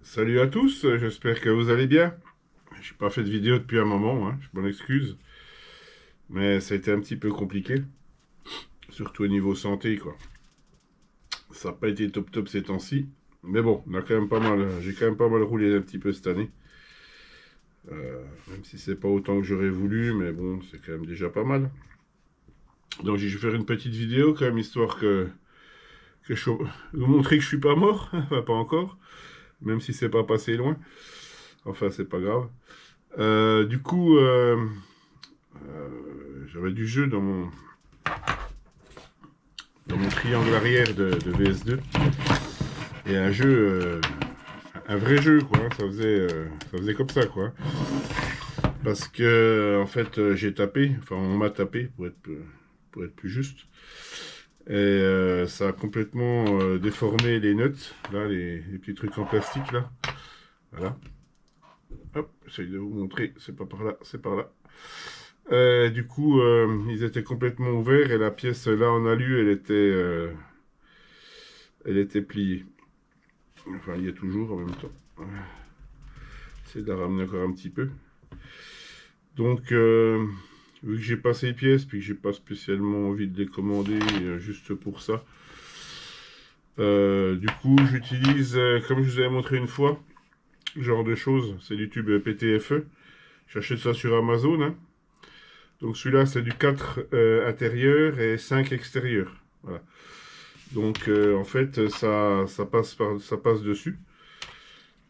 Salut à tous, j'espère que vous allez bien. J'ai pas fait de vidéo depuis un moment, hein, je m'en excuse. Mais ça a été un petit peu compliqué, surtout au niveau santé, quoi. Ça n'a pas été top top ces temps-ci. Mais bon, on a quand même pas mal, j'ai quand même pas mal roulé un petit peu cette année. Même si c'est pas autant que j'aurais voulu, mais bon, c'est quand même déjà pas mal. Donc je vais faire une petite vidéo quand même, histoire que je, vous montrer que je suis pas mort, enfin pas encore, même si c'est pas passé loin. Enfin, c'est pas grave. Du coup, j'avais du jeu dans mon triangle arrière de VS2. Et un jeu, un vrai jeu, quoi. Ça faisait comme ça, quoi. Parce que, en fait, j'ai tapé, enfin, on m'a tapé, pour être plus juste. Et ça a complètement déformé les nuts, là, les petits trucs en plastique, là. Voilà. Hop, j'essaye de vous montrer, c'est pas par là, c'est par là. Du coup, ils étaient complètement ouverts et la pièce là en alu, elle était pliée. Enfin, il y a toujours en même temps. J'essaie de la ramener encore un petit peu. Donc, vu que j'ai pas ces pièces, puis que j'ai pas spécialement envie de les commander juste pour ça, du coup, j'utilise, comme je vous avais montré une fois, ce genre de choses, c'est du tube PTFE. J'achète ça sur Amazon, hein. Donc celui-là, c'est du 4 intérieur et 5 extérieur. Voilà. Donc en fait, ça passe dessus.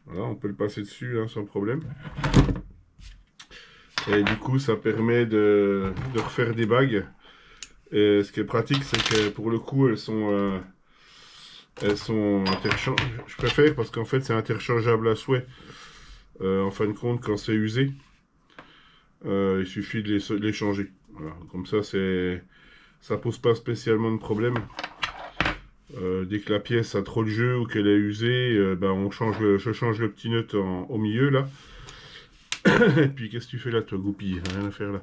Voilà, on peut le passer dessus hein, sans problème. Et du coup, ça permet de refaire des bagues. Et ce qui est pratique, c'est que pour le coup, elles sont interchangeables. Je préfère parce qu'en fait, c'est interchangeable à souhait. En fin de compte, quand c'est usé, il suffit de les changer. Voilà. Comme ça pose pas spécialement de problème. Dès que la pièce a trop de jeu ou qu'elle est usée, ben je change le petit nœud au milieu là. Et puis qu'est-ce que tu fais là, toi, goupille? Rien à faire là.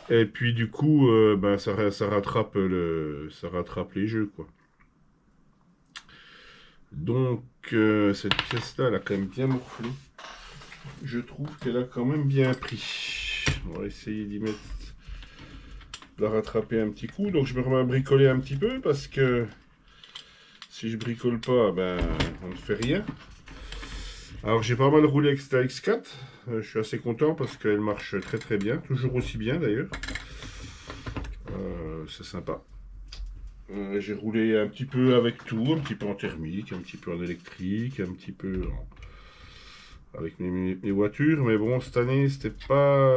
Et puis du coup, ben, ça rattrape les jeux quoi. Donc cette pièce-là, elle a quand même bien morflé. Je trouve qu'elle a quand même bien pris. On va essayer de la rattraper un petit coup. Donc je me remets à bricoler un petit peu parce que si je bricole pas, ben on ne fait rien. Alors j'ai pas mal roulé avec cette X4, je suis assez content parce qu'elle marche très très bien, toujours aussi bien d'ailleurs, c'est sympa. J'ai roulé un petit peu avec tout, un petit peu en thermique, un petit peu en électrique, un petit peu avec mes voitures, mais bon cette année c'était pas...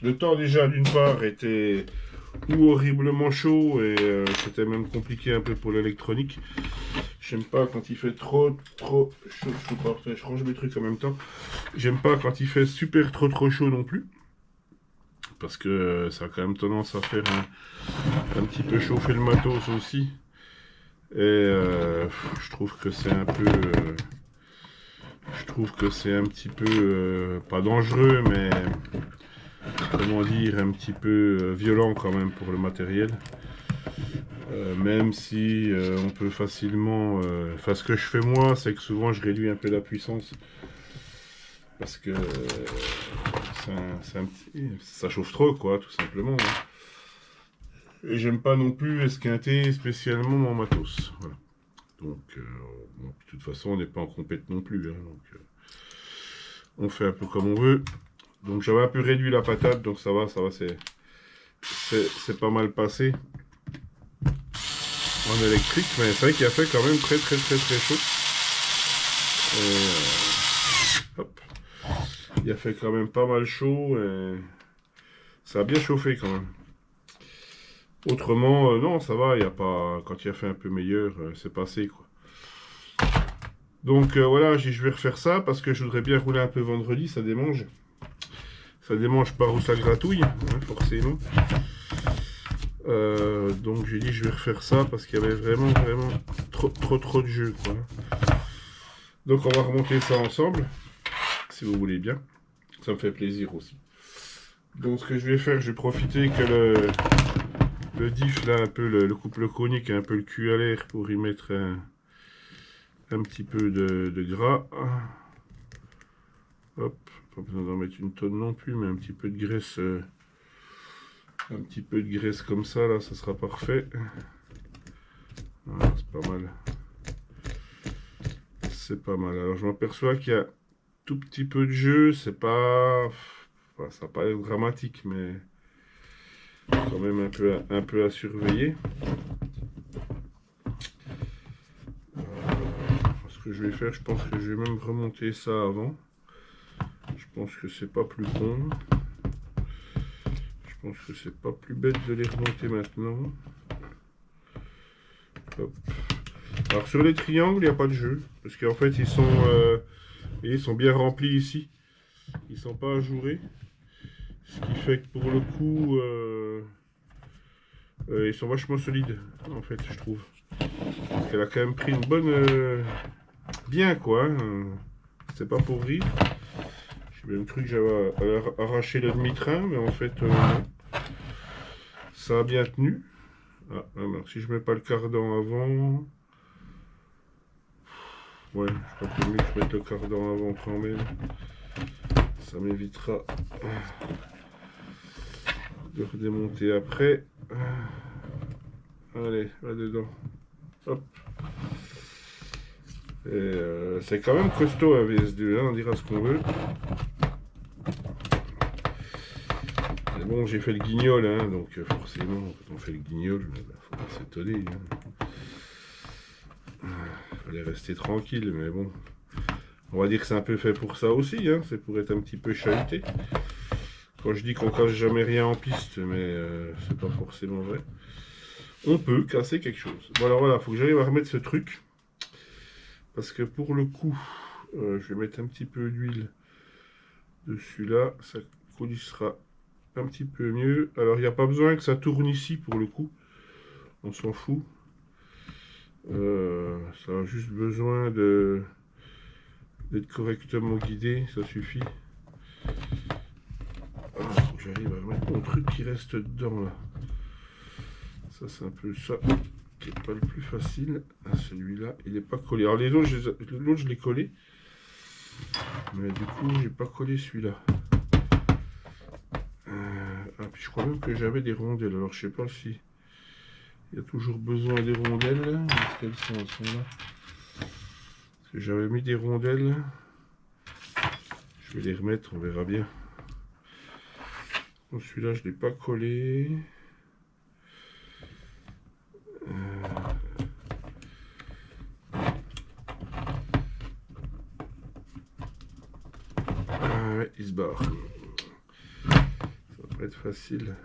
Le temps déjà d'une part était horriblement chaud et c'était même compliqué un peu pour l'électronique. J'aime pas quand il fait trop chaud. Je range mes trucs en même temps. J'aime pas quand il fait super trop chaud non plus. Parce que ça a quand même tendance à faire un petit peu chauffer le matos aussi. Et je trouve que c'est un peu... je trouve que c'est un petit peu... pas dangereux, mais... comment dire, un petit peu violent quand même pour le matériel. Même si on peut facilement... Enfin, ce que je fais moi, c'est que souvent je réduis un peu la puissance. Parce que ça chauffe trop, quoi, tout simplement. Hein. Et j'aime pas non plus esquinter spécialement mon matos. Voilà. Donc, bon, de toute façon, on n'est pas en compète non plus. Hein, donc, on fait un peu comme on veut. Donc, j'avais un peu réduit la patate, donc ça va, c'est pas mal passé en électrique, mais c'est vrai qu'il a fait quand même très chaud. Hop. Il a fait quand même pas mal chaud et ça a bien chauffé quand même. Autrement, non, ça va, il y a pas. Quand il a fait un peu meilleur, c'est passé quoi. Donc voilà, je vais refaire ça parce que je voudrais bien rouler un peu vendredi, ça démange. Ça démange par où ça gratouille, hein, forcément. Donc j'ai dit je vais refaire ça parce qu'il y avait vraiment trop de jeux quoi. Donc on va remonter ça ensemble, si vous voulez bien. Ça me fait plaisir aussi. Donc ce que je vais faire, je vais profiter que le diff là, un peu le couple conique, un peu le cul à l'air pour y mettre un petit peu de gras. Hop, pas besoin d'en mettre une tonne non plus, mais un petit peu de graisse. Un petit peu de graisse comme ça, là, ça sera parfait. Voilà, c'est pas mal. C'est pas mal. Alors, je m'aperçois qu'il y a tout petit peu de jeu. C'est pas... Enfin, ça n'a pas l'air dramatique, mais quand même un peu à surveiller. Ce que je vais faire, je pense que je vais même remonter ça avant. Je pense que c'est pas plus con. Je pense que c'est pas plus bête de les remonter maintenant. Hop. Alors sur les triangles, il n'y a pas de jeu. Parce qu'en fait, ils sont bien remplis ici. Ils sont pas ajourés. Ce qui fait que pour le coup, ils sont vachement solides, en fait, je trouve. Parce qu'elle a quand même pris une bonne... bien, quoi. C'était pas pour rire. J'ai même cru que j'avais arraché le demi-train, mais en fait, ça a bien tenu. Ah, alors, si je mets pas le cardan avant... Ouais, je crois que mieux que je mette le cardan avant quand même. Ça m'évitera de redémonter après. Allez, là-dedans. Hop. C'est quand même costaud un VS2, hein, on dira ce qu'on veut. Mais bon, j'ai fait le guignol, hein, donc forcément, quand on fait le guignol, faut pas s'étonner. Fallait rester tranquille, mais bon. On va dire que c'est un peu fait pour ça aussi, hein, c'est pour être un petit peu chahuté. Quand je dis qu'on casse jamais rien en piste, mais c'est pas forcément vrai. On peut casser quelque chose. Bon alors voilà, faut que j'arrive à remettre ce truc. Parce que pour le coup, je vais mettre un petit peu d'huile dessus là. Ça coulissera un petit peu mieux. Alors il n'y a pas besoin que ça tourne ici pour le coup. On s'en fout. Ça a juste besoin d'être correctement guidé, ça suffit. Ah, faut que j'arrive à mettre mon truc qui reste dedans là. Ça c'est un peu ça qui est pas le plus facile. Ah, celui-là il n'est pas collé. Alors les autres je l'ai collé, mais du coup j'ai pas collé celui-là. Ah, puis je crois même que j'avais des rondelles. Alors je sais pas si il y a toujours besoin des rondelles. Est-ce qu'elles sont là? Parce que j'avais mis des rondelles. Je vais les remettre, on verra bien. Bon, celui-là, je ne l'ai pas collé. Ah ouais, il se barre. Ça va pas être facile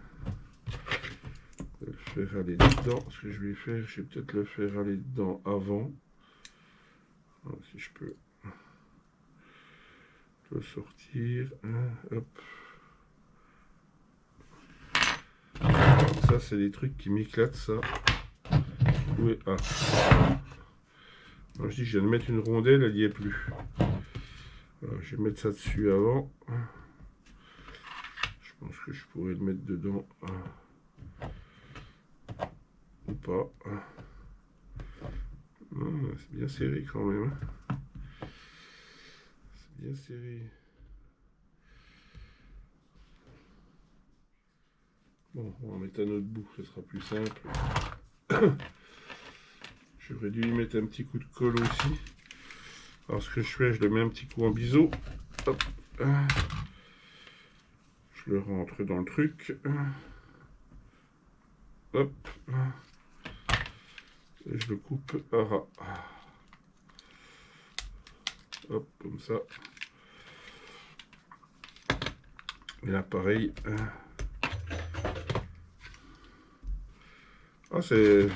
de le faire aller dedans. Ce que je vais faire, je vais peut-être le faire aller dedans avant. Alors, si je peux le sortir. Hop. Ça, c'est des trucs qui m'éclatent, ça. Oui, ah. Alors, je dis, je viens de mettre une rondelle, elle n'y est plus. Alors, je vais mettre ça dessus avant. Je pense que je pourrais le mettre dedans. Ou pas. C'est bien serré quand même. C'est bien serré. Bon, on va en mettre un autre bout, ce sera plus simple. J'aurais dû y mettre un petit coup de colle aussi. Alors ce que je fais, je le mets un petit coup en biseau. Hop. Je le rentre dans le truc. Hop. Et je le coupe à ras. Hop, comme ça. Et là, pareil. Ah, c'est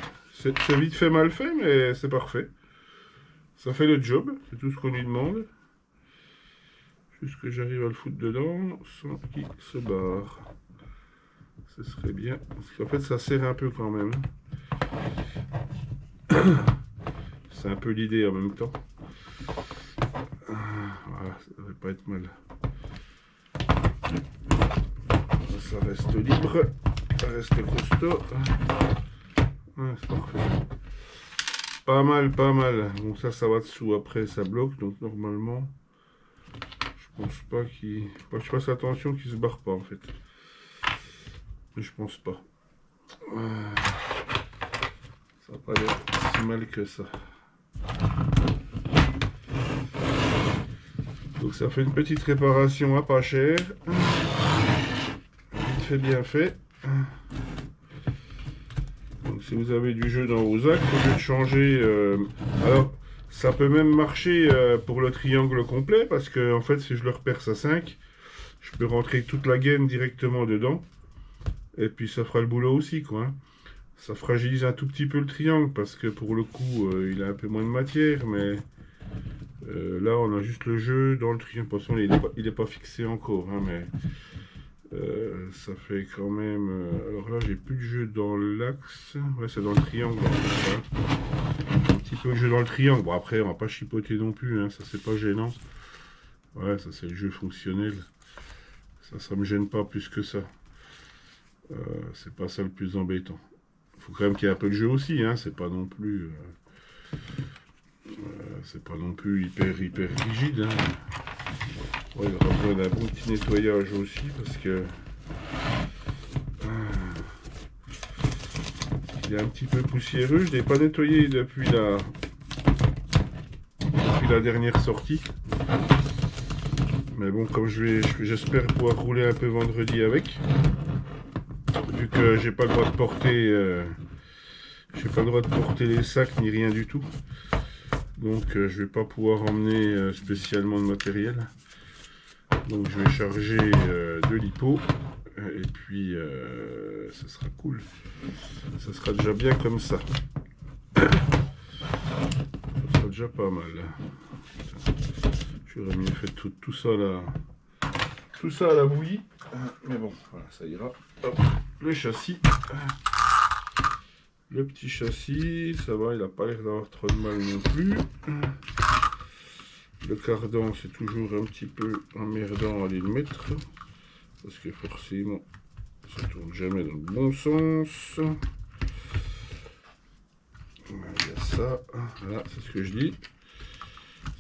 vite fait, mal fait, mais c'est parfait. Ça fait le job, c'est tout ce qu'on lui demande. Juste que j'arrive à le foutre dedans sans qu'il se barre. Ce serait bien. Parce qu'en fait, ça serre un peu quand même. C'est un peu l'idée en même temps. Voilà, ça devrait pas être mal. Ça reste libre. Ça reste costaud. Ouais, c'est parfait. Pas mal, pas mal. Bon, ça va dessous après, ça bloque. Donc, normalement, je pense pas qu'il... Faut que je fasse attention qu'il se barre pas, en fait. Mais je pense pas. Ça n'a pas l'air si mal que ça. Donc, ça fait une petite réparation à pas cher. Vite fait, bien fait. Donc, si vous avez du jeu dans vos axes, au lieu de changer... alors, ça peut même marcher pour le triangle complet, parce que, en fait, si je le reperce à 5, je peux rentrer toute la gaine directement dedans. Et puis, ça fera le boulot aussi, quoi. Hein. Ça fragilise un tout petit peu le triangle, parce que, pour le coup, il a un peu moins de matière, mais... là, on a juste le jeu dans le triangle. De toute façon, il n'est pas fixé encore, hein, mais... ça fait quand même... alors là, j'ai plus de jeu dans l'axe. Ouais, c'est dans le triangle. Hein. Un petit peu de jeu dans le triangle. Bon, après, on va pas chipoter non plus. Hein, ça, c'est pas gênant. Ouais, ça, c'est le jeu fonctionnel. Ça me gêne pas plus que ça. C'est pas ça le plus embêtant. Faut quand même qu'il y ait un peu de jeu aussi. Hein, c'est pas non plus... c'est pas non plus hyper rigide. Hein. Ouais, il y aura besoin d'un bon petit nettoyage aussi parce que il est un petit peu poussiéreux. Je ne l'ai pas nettoyé depuis la dernière sortie. Mais bon, comme j'espère pouvoir rouler un peu vendredi avec, vu que j'ai pas le droit de porter, les sacs ni rien du tout. Donc je vais pas pouvoir emmener spécialement de matériel. Donc je vais charger de l'hypo et puis ça sera cool. Ça sera déjà bien comme ça. Ça sera déjà pas mal. J'aurais mieux fait tout ça à la bouillie. Mais bon, voilà, ça ira. Hop, le châssis. Le petit châssis, ça va, il n'a pas l'air d'avoir trop de mal non plus. Le cardan, c'est toujours un petit peu emmerdant à aller le mettre. Parce que forcément, ça ne tourne jamais dans le bon sens. Il y a ça. Voilà, c'est ce que je dis.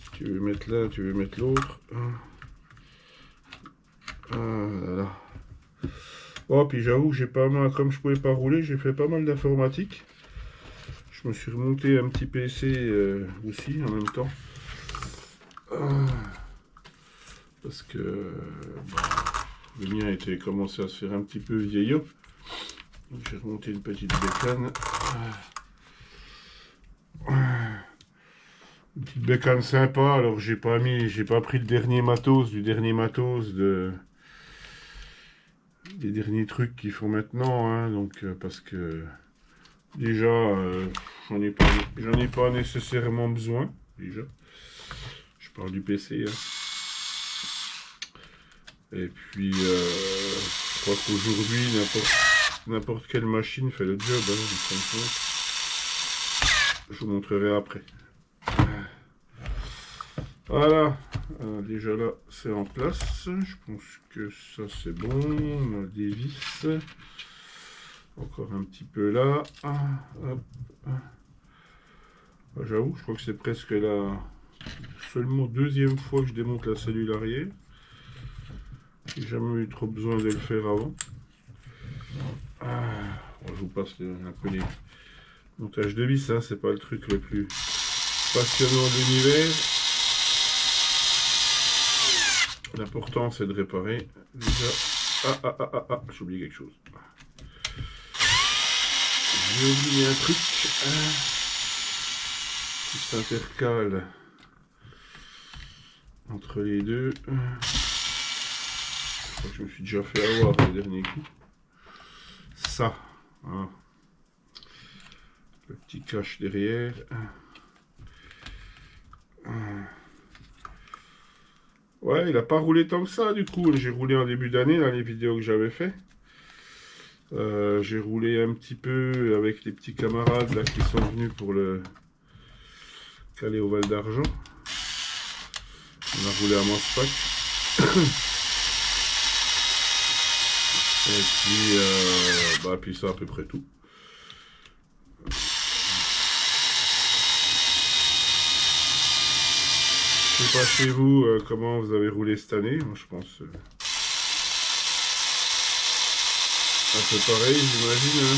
Si tu veux mettre l'un, tu veux mettre l'autre. Voilà. Oh, puis j'avoue que j'ai pas mal, comme je pouvais pas rouler, j'ai fait pas mal d'informatique. Je me suis remonté un petit PC aussi en même temps. Parce que le mien était commencé à se faire un petit peu vieillot. Donc j'ai remonté une petite bécane. Une petite bécane sympa. Alors j'ai pas pris le dernier matos des derniers trucs qu'ils font maintenant. Hein, donc parce que déjà j'en ai pas nécessairement besoin. Déjà. Je parle du PC. Hein. Et puis, je crois qu'aujourd'hui, n'importe quelle machine fait le job. Hein, je vous montrerai après. Voilà. Déjà là, c'est en place. Je pense que ça, c'est bon. On a des vis. Encore un petit peu là. J'avoue, je crois que c'est presque seulement deuxième fois que je démonte la cellule arrière. J'ai jamais eu trop besoin de le faire avant. Je vous passe un peu les montages de vis, hein, c'est pas le truc le plus passionnant de l'univers. L'important c'est de réparer. Déjà. J'ai oublié quelque chose. J'ai oublié un truc qui s'intercale entre les deux. Je me suis déjà fait avoir le dernier coup. Ça, voilà. Le petit cache derrière. Ouais, il n'a pas roulé tant que ça du coup. J'ai roulé en début d'année dans les vidéos que j'avais fait. J'ai roulé un petit peu avec les petits camarades là qui sont venus pour le caler au Val d'Argent. On a roulé à Mospac. Et puis, puis ça à peu près tout. Je sais pas chez vous comment vous avez roulé cette année. Moi, je pense un peu pareil, j'imagine. Hein.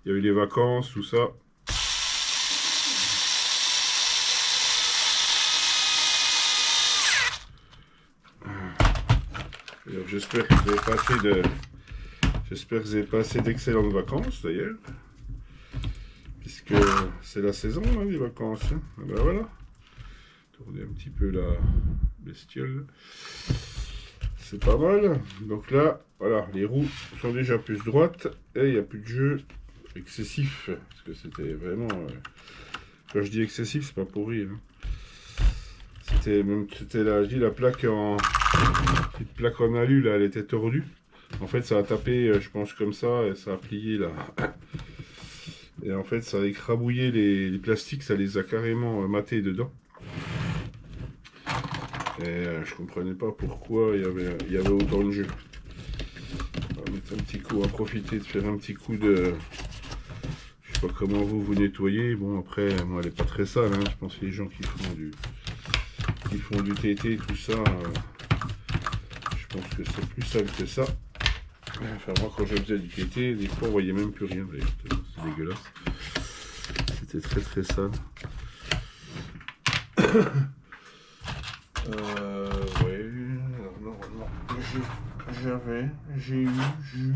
Il y a eu les vacances, tout ça. J'espère que vous avez passé d'excellentes vacances d'ailleurs, puisque c'est la saison hein, les vacances. Hein. Ben voilà, tourner un petit peu la bestiole, c'est pas mal. Donc là, voilà, les roues sont déjà plus droites et il n'y a plus de jeu excessif, parce que c'était vraiment. Quand je dis excessif, c'est pas pour rire. Hein. C'était la plaque en petite plaque en alu là, elle était tordue. En fait, ça a tapé, je pense comme ça, et ça a plié là. Et en fait, ça a écrabouillé les plastiques, ça les a carrément matés dedans. Et je comprenais pas pourquoi il y avait autant de jeu. On va mettre un petit coup, à profiter de faire un petit coup de. Je sais pas comment vous nettoyez. Bon, après, moi, elle est pas très sale. Hein. Je pense que les gens qui font du TT, tout ça, je pense que c'est plus sale que ça. Enfin, moi, quand je faisais du TT, des fois, on voyait même plus rien. C'est dégueulasse. C'était très très sale. Ouais. Alors, normalement, j'ai eu, je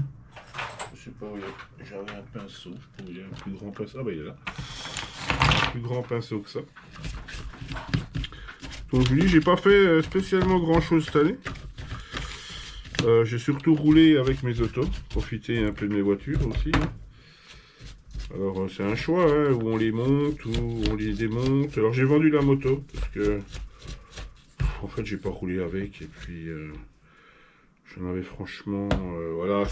sais pas où j'avais un pinceau. Il y a un plus grand pinceau. Ah, bah, il est là. Un plus grand pinceau que ça. Donc, je vous dis, j'ai pas fait spécialement grand chose cette année. J'ai surtout roulé avec mes autos, profiter un peu de mes voitures aussi. Hein. Alors c'est un choix, hein, où on les monte, où on les démonte. Alors j'ai vendu la moto, parce que en fait j'ai pas roulé avec, et puis j'en avais franchement, voilà,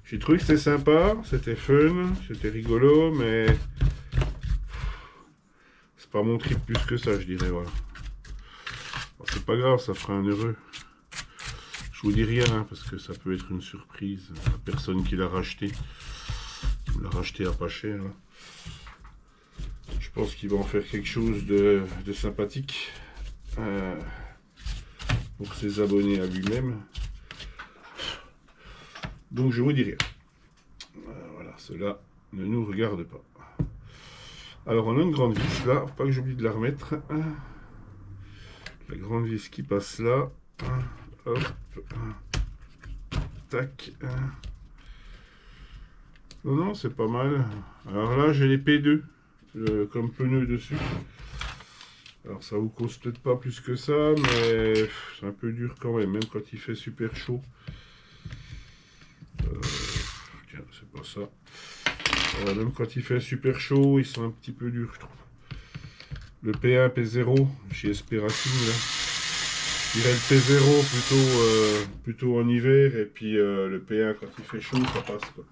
j'ai trouvé que c'était sympa, c'était fun, c'était rigolo, mais c'est pas mon trip plus que ça, je dirais, voilà. C'est pas grave, ça fera un heureux. Je vous dis rien, hein, parce que ça peut être une surprise. La personne qui l'a racheté, à pas cher. Là. Je pense qu'il va en faire quelque chose de sympathique pour ses abonnés à lui-même. Donc je vous dis rien. Voilà, cela ne nous regarde pas. Alors on a une grande vis là, pas que j'oublie de la remettre. La grande vis qui passe là. Hop. Tac. Non, c'est pas mal. Alors là, j'ai les P2 comme pneus dessus. Alors ça vous cause peut-être pas plus que ça, mais c'est un peu dur quand même quand il fait super chaud. Tiens, c'est pas ça. Même quand il fait super chaud, ils sont un petit peu durs, je trouve. Le P1, P0 chez SP Racing, là. Je dirais le P0 plutôt en hiver, et puis le P1 quand il fait chaud, ça passe quoi.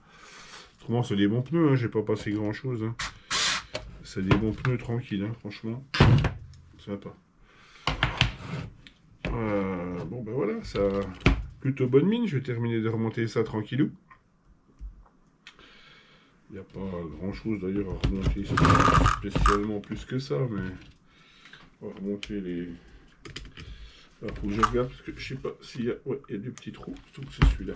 Autrement, c'est des bons pneus, hein, j'ai pas passé grand chose. Hein. C'est des bons pneus tranquilles, hein, franchement. Sympa. Bon, ben voilà, ça plutôt bonne mine. Je vais terminer de remonter ça tranquillou. Il n'y a pas grand chose d'ailleurs à remonter spécialement plus que ça, mais on va remonter les. Alors, faut que je regarde parce que je sais pas s'il y a. Ouais, il y a des petits trous, donc c'est celui-là.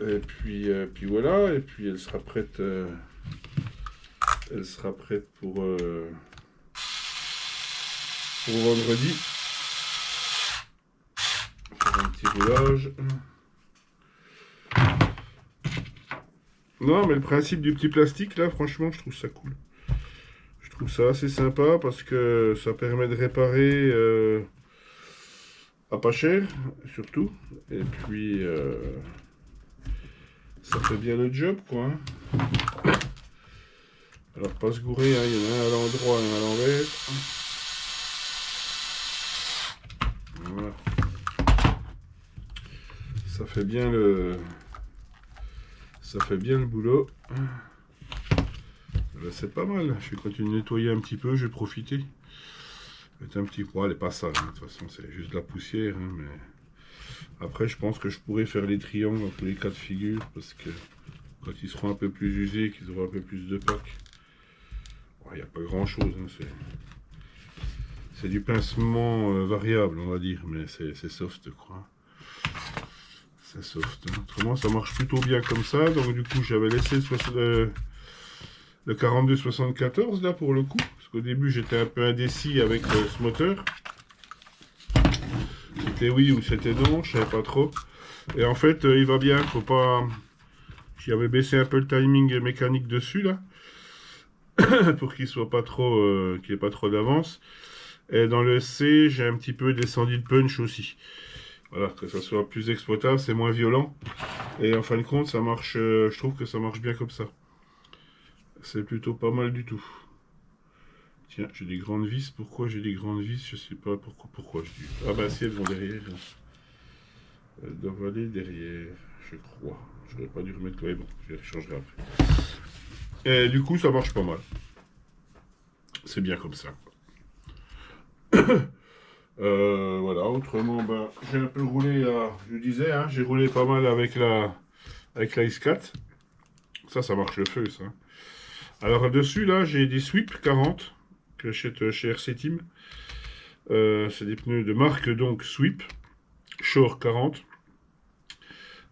Et puis voilà, et puis elle sera prête. Elle sera prête pour vendredi. Faire un petit roulage. Non, mais le principe du petit plastique là, franchement, je trouve ça cool. Je trouve ça assez sympa parce que ça permet de réparer à pas cher, surtout. Et puis ça fait bien le job, quoi. Hein. Alors pas se gourer, hein, il y en a un à l'endroit, un à l'envers. Voilà. Ça fait bien le boulot. C'est pas mal. Je vais continuer de nettoyer un petit peu, je vais profiter. Mettre un petit poids, elle est pas sale, hein. De toute façon c'est juste de la poussière, hein, mais après je pense que je pourrais faire les triangles dans tous les cas de figure, parce que quand ils seront un peu plus usés, qu'ils auront un peu plus de pack, Il n'y a pas grand chose, hein, c'est du pincement variable, on va dire, mais c'est soft, quoi. C'est soft. Hein. Autrement, ça marche plutôt bien comme ça. Donc, du coup, j'avais laissé le 42-74 là pour le coup. Parce qu'au début, j'étais un peu indécis avec ce moteur. C'était oui ou c'était non, je savais pas trop. Et en fait, il va bien. Faut pas. J'y avais baissé un peu le timing mécanique dessus là. Pour qu'il soit pas trop. Qu'il ait pas trop d'avance. Et dans le C, j'ai un petit peu descendu le punch aussi. Voilà, que ça soit plus exploitable, c'est moins violent. Et en fin de compte, ça marche, je trouve que ça marche bien comme ça. C'est plutôt pas mal du tout. Tiens, j'ai des grandes vis. Pourquoi j'ai des grandes vis? Je sais pas pourquoi je dis. Ah bah si, elles vont derrière. Elles doivent aller derrière, je crois. J'aurais pas dû remettre. Ouais, bon, je les changerai après. Et du coup, ça marche pas mal. C'est bien comme ça. Voilà, autrement, ben, j'ai un peu roulé, je disais, hein, j'ai roulé pas mal avec la X4. Ça marche le feu, ça. Alors, dessus, là, j'ai des Sweep 40 que j'achète chez RC Team. C'est des pneus de marque, donc Sweep Shore 40.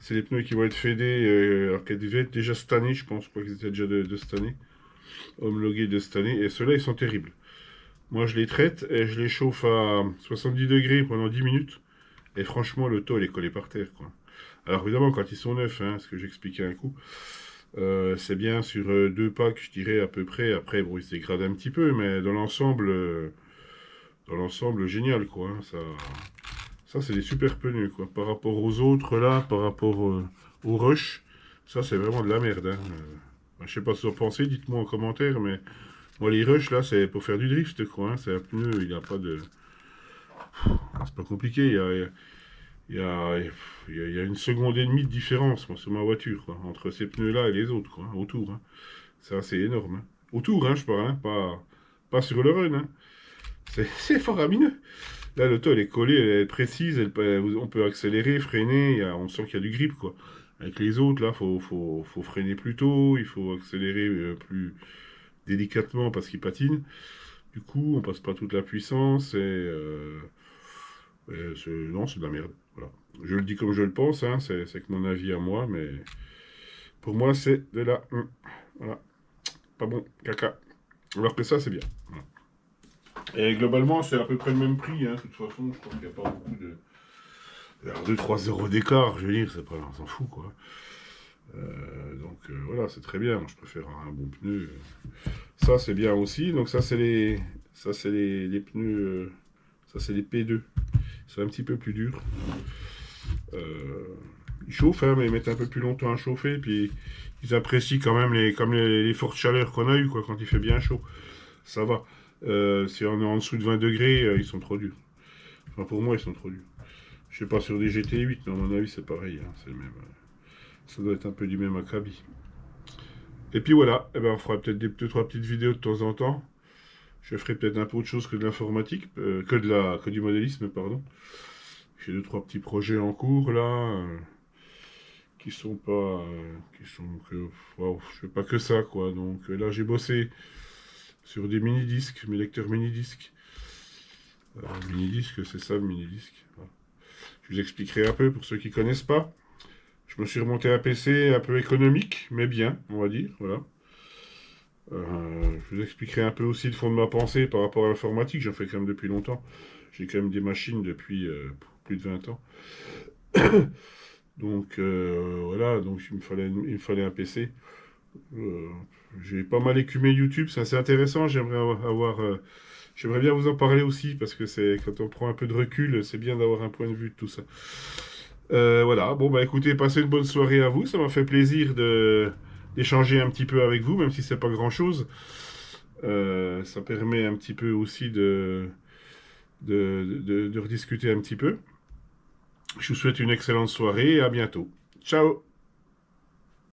C'est des pneus qui vont être fédés, alors qu'ils devaient être déjà cette année, je pense, quoi qu'ils étaient déjà de cette année, homologués de cette année. Et ceux-là, ils sont terribles. Moi, je les traite et je les chauffe à 70 degrés pendant 10 minutes. Et franchement, le taux, il est collé par terre, quoi. Alors, évidemment, quand ils sont neufs, hein, ce que j'expliquais un coup, c'est bien sur 2 packs, je dirais, à peu près. Après, bon, ils se dégradent un petit peu, mais dans l'ensemble, génial, quoi. Hein, ça c'est des super pneus, quoi. Par rapport aux autres, là, par rapport au Rush, ça, c'est vraiment de la merde, hein. Je sais pas ce que vous en pensez, dites-moi en commentaire, mais moi, les Rush, là, c'est pour faire du drift, quoi. Hein. C'est un pneu, il n'y a pas de... C'est pas compliqué, il y a une seconde et demie de différence, moi, sur ma voiture, quoi, entre ces pneus-là et les autres, quoi, hein, autour. Hein. C'est assez énorme. Hein. Autour, hein, je parle, hein, pas sur le run. Hein. C'est faramineux. Là, l'auto, elle est collée, elle est précise, on peut accélérer, freiner, on sent qu'il y a du grip, quoi. Avec les autres, là, faut freiner plus tôt, il faut accélérer plus délicatement parce qu'ils patinent. Du coup, on passe pas toute la puissance non, c'est de la merde. Voilà. Je le dis comme je le pense, hein, c'est que mon avis à moi, mais pour moi, c'est de la... Voilà. Pas bon, caca. Alors que ça, c'est bien. Voilà. Et globalement, c'est à peu près le même prix. Hein. De toute façon, je crois qu'il n'y a pas beaucoup de... Alors, 2-3 euros d'écart, je veux dire, c'est pas... on s'en fout, quoi. Donc voilà, c'est très bien. Moi, je préfère un bon pneu. Ça, c'est bien aussi. Donc ça, c'est les pneus... ça, c'est les P2. C'est un petit peu plus dur. Ils chauffent, hein, mais ils mettent un peu plus longtemps à chauffer. Puis ils apprécient quand même les fortes chaleurs qu'on a eues, quoi, quand il fait bien chaud. Ça va. Si on est en dessous de 20 degrés, ils sont trop durs. Enfin, pour moi, ils sont trop durs. Je sais pas sur des GT8, mais à mon avis, c'est pareil. Hein, c'est le même. Ça doit être un peu du même acabit. Et puis voilà, eh ben, on fera peut-être 2-3 petites vidéos de temps en temps. Je ferai peut-être un peu autre chose que de l'informatique, que du modélisme, pardon. J'ai 2-3 petits projets en cours là, qui sont pas, wow, je fais pas que ça quoi. Donc là j'ai bossé sur des mini-disques, mes lecteurs mini-disques. Mini-disque, c'est ça le mini-disque. Voilà. Je vous expliquerai un peu pour ceux qui connaissent pas. Je me suis remonté un PC un peu économique, mais bien, on va dire, voilà. Je vous expliquerai un peu aussi le fond de ma pensée par rapport à l'informatique, j'en fais quand même depuis longtemps. J'ai quand même des machines depuis plus de 20 ans. Donc voilà, donc il me fallait un PC. J'ai pas mal écumé YouTube, c'est assez intéressant. J'aimerais bien vous en parler aussi parce que c'est quand on prend un peu de recul, c'est bien d'avoir un point de vue de tout ça. Voilà, bon bah écoutez, passez une bonne soirée à vous. Ça m'a fait plaisir d'échanger un petit peu avec vous, même si c'est pas grand-chose. Ça permet un petit peu aussi de rediscuter un petit peu. Je vous souhaite une excellente soirée et à bientôt. Ciao!